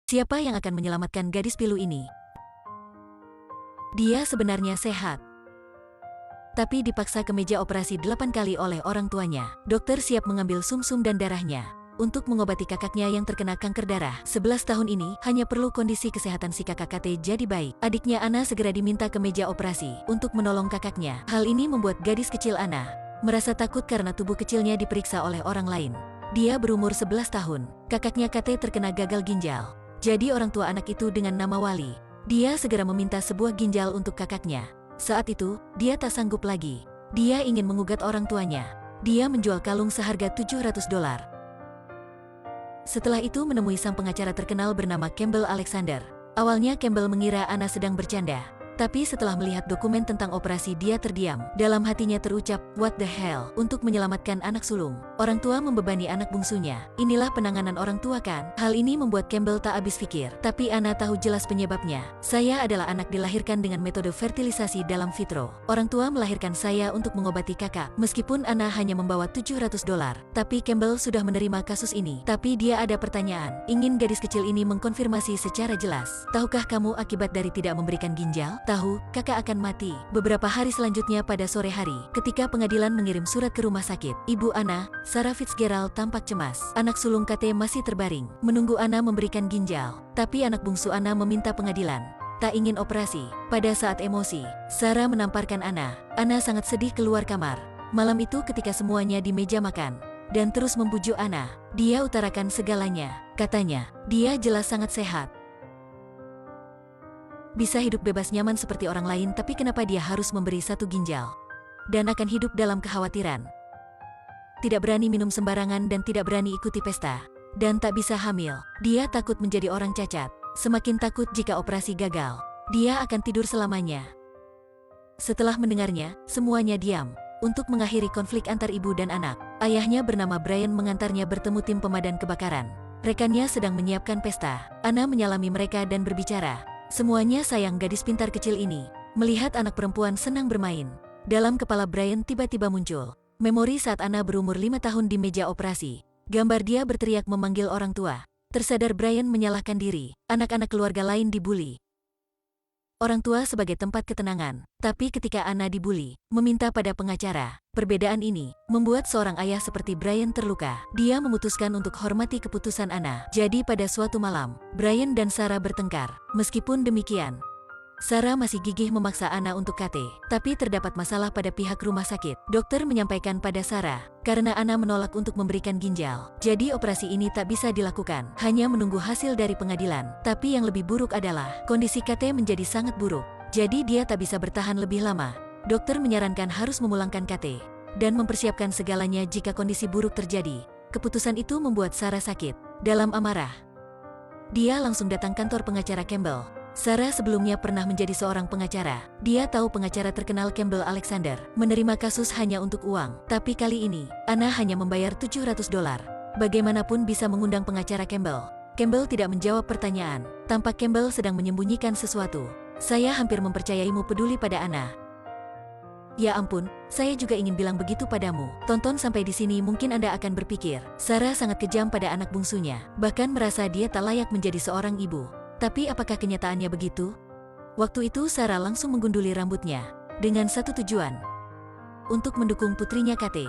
Siapa yang akan menyelamatkan gadis pilu ini? Dia sebenarnya sehat, tapi dipaksa ke meja operasi 8 kali oleh orang tuanya. Dokter siap mengambil sumsum dan darahnya untuk mengobati kakaknya yang terkena kanker darah. 11 tahun ini hanya perlu kondisi kesehatan si kakak KT jadi baik. Adiknya Ana segera diminta ke meja operasi untuk menolong kakaknya. Hal ini membuat gadis kecil Ana merasa takut karena tubuh kecilnya diperiksa oleh orang lain. Dia berumur 11 tahun. Kakaknya KT terkena gagal ginjal. Jadi orang tua anak itu dengan nama Wali. Dia segera meminta sebuah ginjal untuk kakaknya. Saat itu, dia tak sanggup lagi. Dia ingin mengugat orang tuanya. Dia menjual kalung seharga $700. Setelah itu menemui sang pengacara terkenal bernama Campbell Alexander. Awalnya Campbell mengira Ana sedang bercanda. Tapi setelah melihat dokumen tentang operasi dia terdiam. Dalam hatinya terucap, "What the hell?" Untuk menyelamatkan anak sulung. Orang tua membebani anak bungsunya. Inilah penanganan orang tua kan? Hal ini membuat Campbell tak habis pikir. Tapi Ana tahu jelas penyebabnya. Saya adalah anak dilahirkan dengan metode fertilisasi dalam vitro. Orang tua melahirkan saya untuk mengobati kakak. Meskipun Ana hanya membawa $700. Tapi Campbell sudah menerima kasus ini. Tapi dia ada pertanyaan. Ingin gadis kecil ini mengkonfirmasi secara jelas. Tahukah kamu akibat dari tidak memberikan ginjal? Tahu, kakak akan mati. Beberapa hari selanjutnya pada sore hari, ketika pengadilan mengirim surat ke rumah sakit, ibu Ana, Sarah Fitzgerald tampak cemas. Anak sulung KT masih terbaring, menunggu Ana memberikan ginjal. Tapi anak bungsu Ana meminta pengadilan tak ingin operasi. Pada saat emosi, Sarah menamparkan Ana. Ana sangat sedih keluar kamar. Malam itu ketika semuanya di meja makan, dan terus membujuk Ana. Dia utarakan segalanya. Katanya, dia jelas sangat sehat. Bisa hidup bebas nyaman seperti orang lain, tapi kenapa dia harus memberi satu ginjal? Dan akan hidup dalam kekhawatiran. Tidak berani minum sembarangan dan tidak berani ikuti pesta. Dan tak bisa hamil. Dia takut menjadi orang cacat. Semakin takut jika operasi gagal. Dia akan tidur selamanya. Setelah mendengarnya, semuanya diam. Untuk mengakhiri konflik antar ibu dan anak, ayahnya bernama Brian mengantarnya bertemu tim pemadam kebakaran. Rekannya sedang menyiapkan pesta. Ana menyalami mereka dan berbicara. Semuanya sayang gadis pintar kecil ini. Melihat anak perempuan senang bermain. Dalam kepala Brian tiba-tiba muncul memori saat Ana berumur 5 tahun di meja operasi. Gambar dia berteriak memanggil orang tua. Tersadar Brian menyalahkan diri. Anak-anak keluarga lain dibuli. Orang tua sebagai tempat ketenangan. Tapi ketika Ana dibuli, meminta pada pengacara. Perbedaan ini membuat seorang ayah seperti Brian terluka. Dia memutuskan untuk hormati keputusan Ana. Jadi pada suatu malam, Brian dan Sarah bertengkar. Meskipun demikian, Sarah masih gigih memaksa Ana untuk KT. Tapi terdapat masalah pada pihak rumah sakit. Dokter menyampaikan pada Sarah, karena Ana menolak untuk memberikan ginjal. Jadi operasi ini tak bisa dilakukan. Hanya menunggu hasil dari pengadilan. Tapi yang lebih buruk adalah, kondisi KT menjadi sangat buruk. Jadi dia tak bisa bertahan lebih lama. Dokter menyarankan harus memulangkan KT. Dan mempersiapkan segalanya jika kondisi buruk terjadi. Keputusan itu membuat Sarah sakit. Dalam amarah, dia langsung datang kantor pengacara Campbell. Sarah sebelumnya pernah menjadi seorang pengacara. Dia tahu pengacara terkenal Campbell Alexander menerima kasus hanya untuk uang. Tapi kali ini, Ana hanya membayar $700. Bagaimanapun bisa mengundang pengacara Campbell. Campbell tidak menjawab pertanyaan. Tampak Campbell sedang menyembunyikan sesuatu. Saya hampir mempercayaimu peduli pada Ana. Ya ampun, saya juga ingin bilang begitu padamu. Tonton sampai di sini mungkin Anda akan berpikir, Sarah sangat kejam pada anak bungsunya. Bahkan merasa dia tak layak menjadi seorang ibu. Tapi apakah kenyataannya begitu? Waktu itu Sarah langsung menggunduli rambutnya. Dengan satu tujuan. Untuk mendukung putrinya KT.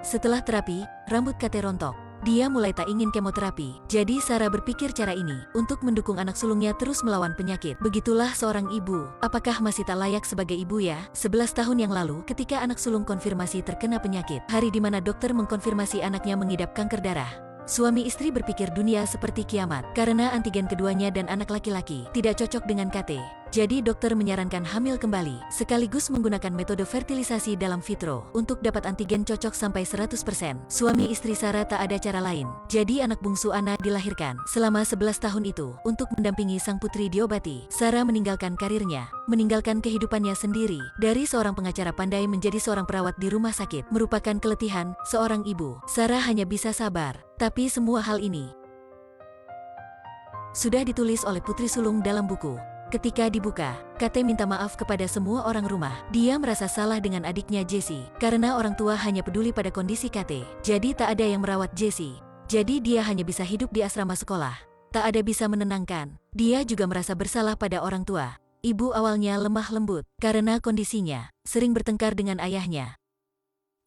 Setelah terapi, rambut KT rontok. Dia mulai tak ingin kemoterapi. Jadi Sarah berpikir cara ini untuk mendukung anak sulungnya terus melawan penyakit. Begitulah seorang ibu. Apakah masih tak layak sebagai ibu ya? 11 tahun yang lalu ketika anak sulung konfirmasi terkena penyakit. Hari di mana dokter mengkonfirmasi anaknya mengidap kanker darah. Suami istri berpikir dunia seperti kiamat. Karena antigen keduanya dan anak laki-laki tidak cocok dengan KT. Jadi dokter menyarankan hamil kembali, sekaligus menggunakan metode fertilisasi dalam vitro, untuk dapat antigen cocok sampai 100%. Suami istri Sarah tak ada cara lain. Jadi anak bungsu Ana dilahirkan. Selama 11 tahun itu, untuk mendampingi sang putri diobati, Sarah meninggalkan karirnya, meninggalkan kehidupannya sendiri. Dari seorang pengacara pandai menjadi seorang perawat di rumah sakit, merupakan keletihan seorang ibu. Sarah hanya bisa sabar. Tapi semua hal ini sudah ditulis oleh putri sulung dalam buku. Ketika dibuka, KT minta maaf kepada semua orang rumah. Dia merasa salah dengan adiknya Jessie, karena orang tua hanya peduli pada kondisi KT. Jadi tak ada yang merawat Jessie. Jadi dia hanya bisa hidup di asrama sekolah. Tak ada bisa menenangkan. Dia juga merasa bersalah pada orang tua. Ibu awalnya lemah lembut karena kondisinya sering bertengkar dengan ayahnya.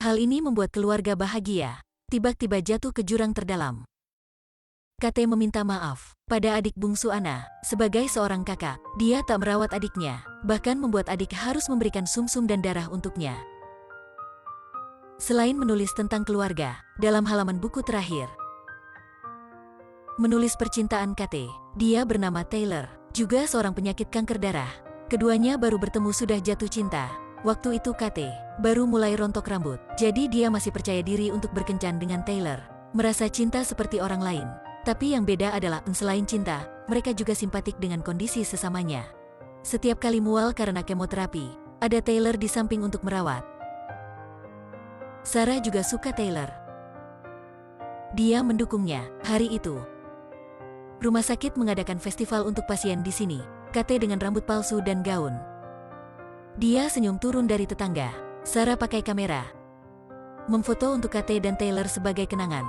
Hal ini membuat keluarga bahagia tiba-tiba jatuh ke jurang terdalam. KT meminta maaf pada adik bungsu Ana. Sebagai seorang kakak, dia tak merawat adiknya, bahkan membuat adik harus memberikan sumsum dan darah untuknya. Selain menulis tentang keluarga, dalam halaman buku terakhir, menulis percintaan KT, dia bernama Taylor, juga seorang penyakit kanker darah. Keduanya baru bertemu sudah jatuh cinta. Waktu itu KT baru mulai rontok rambut, jadi dia masih percaya diri untuk berkencan dengan Taylor. Merasa cinta seperti orang lain. Tapi yang beda adalah, selain cinta, mereka juga simpatik dengan kondisi sesamanya. Setiap kali mual karena kemoterapi, ada Taylor di samping untuk merawat. Sarah juga suka Taylor. Dia mendukungnya. Hari itu, rumah sakit mengadakan festival untuk pasien di sini. KT dengan rambut palsu dan gaun. Dia senyum turun dari tetangga. Sarah pakai kamera, memfoto untuk KT dan Taylor sebagai kenangan.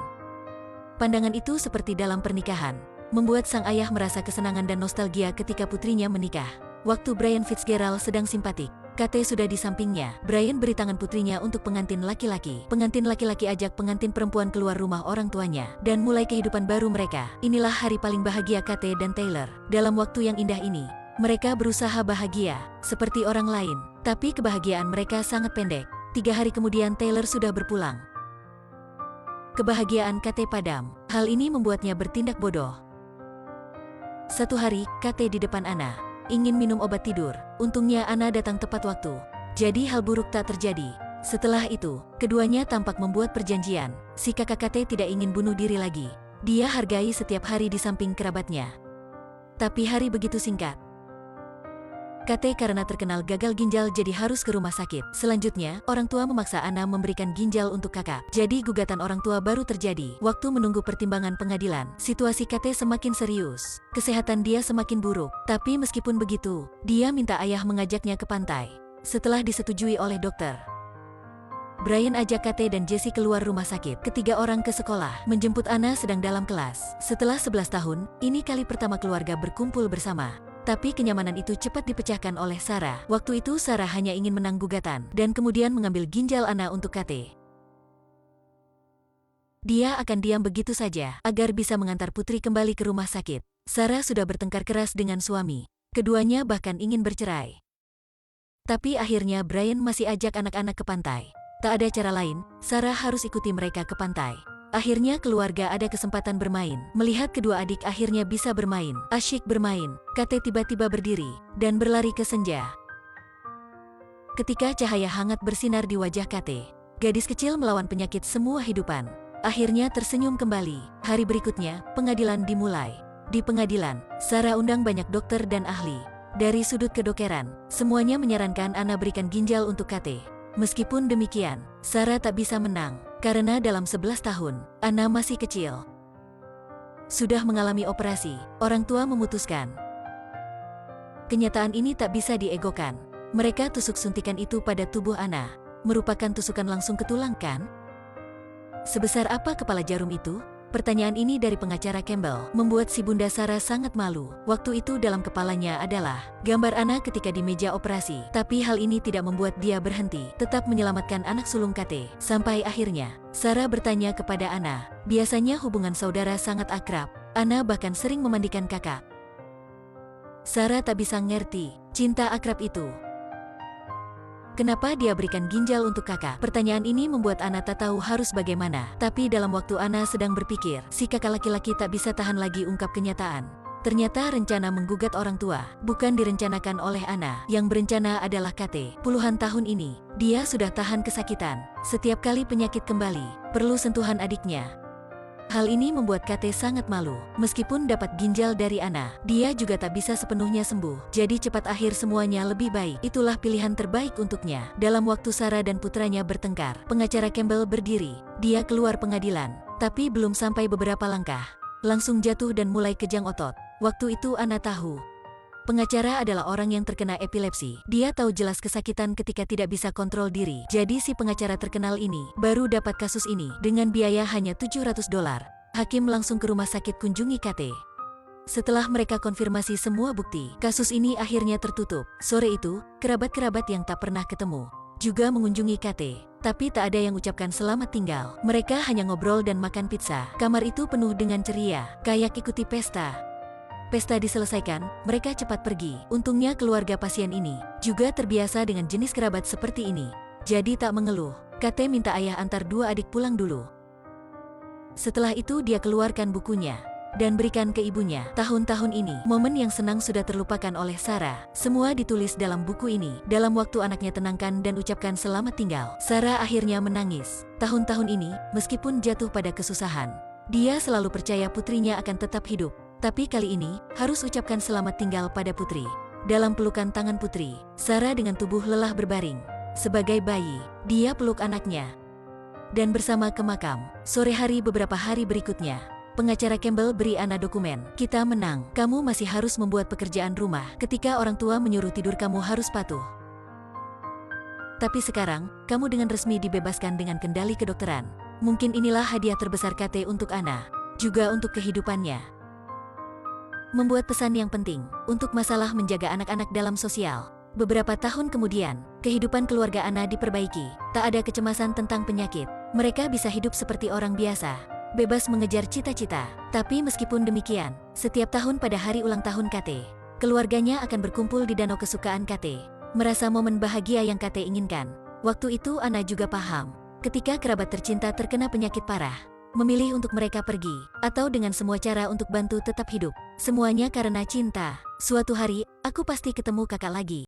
Pandangan itu seperti dalam pernikahan, membuat sang ayah merasa kesenangan dan nostalgia ketika putrinya menikah. Waktu Brian Fitzgerald sedang simpatik, KT sudah di sampingnya. Brian beri tangan putrinya untuk pengantin laki-laki. Pengantin laki-laki ajak pengantin perempuan keluar rumah orang tuanya dan mulai kehidupan baru mereka. Inilah hari paling bahagia KT dan Taylor. Dalam waktu yang indah ini, mereka berusaha bahagia seperti orang lain, tapi kebahagiaan mereka sangat pendek. 3 hari kemudian Taylor sudah berpulang. Kebahagiaan KT padam. Hal ini membuatnya bertindak bodoh. Satu hari, KT di depan Ana ingin minum obat tidur. Untungnya Ana datang tepat waktu. Jadi hal buruk tak terjadi. Setelah itu, keduanya tampak membuat perjanjian. Si kakak KT tidak ingin bunuh diri lagi. Dia hargai setiap hari di samping kerabatnya. Tapi hari begitu singkat. KT karena terkenal gagal ginjal jadi harus ke rumah sakit. Selanjutnya, orang tua memaksa Ana memberikan ginjal untuk kakak. Jadi gugatan orang tua baru terjadi. Waktu menunggu pertimbangan pengadilan, situasi KT semakin serius. Kesehatan dia semakin buruk. Tapi meskipun begitu, dia minta ayah mengajaknya ke pantai. Setelah disetujui oleh dokter, Brian ajak KT dan Jessie keluar rumah sakit. Ketiga orang ke sekolah, menjemput Ana sedang dalam kelas. Setelah 11 tahun, ini kali pertama keluarga berkumpul bersama. Tapi kenyamanan itu cepat dipecahkan oleh Sarah. Waktu itu Sarah hanya ingin menang gugatan dan kemudian mengambil ginjal Ana untuk KT. Dia akan diam begitu saja agar bisa mengantar putri kembali ke rumah sakit. Sarah sudah bertengkar keras dengan suami. Keduanya bahkan ingin bercerai. Tapi akhirnya Brian masih ajak anak-anak ke pantai. Tak ada cara lain, Sarah harus ikuti mereka ke pantai. Akhirnya keluarga ada kesempatan bermain. Melihat kedua adik akhirnya bisa bermain, asyik bermain, KT tiba-tiba berdiri dan berlari ke senja. Ketika cahaya hangat bersinar di wajah KT, gadis kecil melawan penyakit semua hidupan akhirnya tersenyum kembali. Hari berikutnya, pengadilan dimulai. Di pengadilan, Sarah undang banyak dokter dan ahli. Dari sudut kedokteran, semuanya menyarankan Ana berikan ginjal untuk KT. Meskipun demikian, Sarah tak bisa menang. Karena dalam 11 tahun, Ana masih kecil. Sudah mengalami operasi, orang tua memutuskan. Kenyataan ini tak bisa diegokan. Mereka tusuk suntikan itu pada tubuh Ana. Merupakan tusukan langsung ke tulang kan? Sebesar apa kepala jarum itu? Pertanyaan ini dari pengacara Campbell membuat si Bunda Sarah sangat malu. Waktu itu dalam kepalanya adalah gambar Ana ketika di meja operasi. Tapi hal ini tidak membuat dia berhenti, tetap menyelamatkan anak sulung KT. Sampai akhirnya, Sarah bertanya kepada Ana. Biasanya hubungan saudara sangat akrab. Ana bahkan sering memandikan kakak. Sarah tak bisa ngerti cinta akrab itu. Kenapa dia berikan ginjal untuk kakak? Pertanyaan ini membuat Ana tak tahu harus bagaimana. Tapi dalam waktu Ana sedang berpikir, si kakak laki-laki tak bisa tahan lagi ungkap kenyataan. Ternyata rencana menggugat orang tua bukan direncanakan oleh Ana. Yang berencana adalah KT. Puluhan tahun ini, dia sudah tahan kesakitan. Setiap kali penyakit kembali, perlu sentuhan adiknya. Hal ini membuat KT sangat malu. Meskipun dapat ginjal dari Ana, dia juga tak bisa sepenuhnya sembuh. Jadi cepat akhir semuanya lebih baik. Itulah pilihan terbaik untuknya. Dalam waktu Sarah dan putranya bertengkar, pengacara Campbell berdiri. Dia keluar pengadilan, tapi belum sampai beberapa langkah, langsung jatuh dan mulai kejang otot. Waktu itu Ana tahu. Pengacara adalah orang yang terkena epilepsi. Dia tahu jelas kesakitan ketika tidak bisa kontrol diri. Jadi si pengacara terkenal ini baru dapat kasus ini dengan biaya hanya $700. Hakim langsung ke rumah sakit kunjungi KT. Setelah mereka konfirmasi semua bukti, kasus ini akhirnya tertutup. Sore itu, kerabat-kerabat yang tak pernah ketemu juga mengunjungi KT. Tapi tak ada yang ucapkan selamat tinggal. Mereka hanya ngobrol dan makan pizza. Kamar itu penuh dengan ceria, kayak ikuti pesta. Pesta diselesaikan, mereka cepat pergi. Untungnya keluarga pasien ini juga terbiasa dengan jenis kerabat seperti ini. Jadi tak mengeluh. KT minta ayah antar dua adik pulang dulu. Setelah itu dia keluarkan bukunya dan berikan ke ibunya. Tahun-tahun ini, momen yang senang sudah terlupakan oleh Sarah. Semua ditulis dalam buku ini. Dalam waktu anaknya tenangkan dan ucapkan selamat tinggal, Sarah akhirnya menangis. Tahun-tahun ini, meskipun jatuh pada kesusahan, dia selalu percaya putrinya akan tetap hidup. Tapi kali ini, harus ucapkan selamat tinggal pada putri. Dalam pelukan tangan putri, Sarah dengan tubuh lelah berbaring. Sebagai bayi, dia peluk anaknya dan bersama ke makam. Sore hari beberapa hari berikutnya, pengacara Campbell beri Anna dokumen. Kita menang. Kamu masih harus membuat pekerjaan rumah. Ketika orang tua menyuruh tidur kamu harus patuh. Tapi sekarang, kamu dengan resmi dibebaskan dengan kendali kedokteran. Mungkin inilah hadiah terbesar KT untuk Anna, juga untuk kehidupannya. Membuat pesan yang penting, untuk masalah menjaga anak-anak dalam sosial. Beberapa tahun kemudian, kehidupan keluarga Anna diperbaiki. Tak ada kecemasan tentang penyakit. Mereka bisa hidup seperti orang biasa, bebas mengejar cita-cita. Tapi meskipun demikian, setiap tahun pada hari ulang tahun KT, keluarganya akan berkumpul di danau kesukaan KT, merasa momen bahagia yang KT inginkan. Waktu itu Anna juga paham, ketika kerabat tercinta terkena penyakit parah, memilih untuk mereka pergi, atau dengan semua cara untuk bantu tetap hidup. Semuanya karena cinta. Suatu hari, aku pasti ketemu kakak lagi.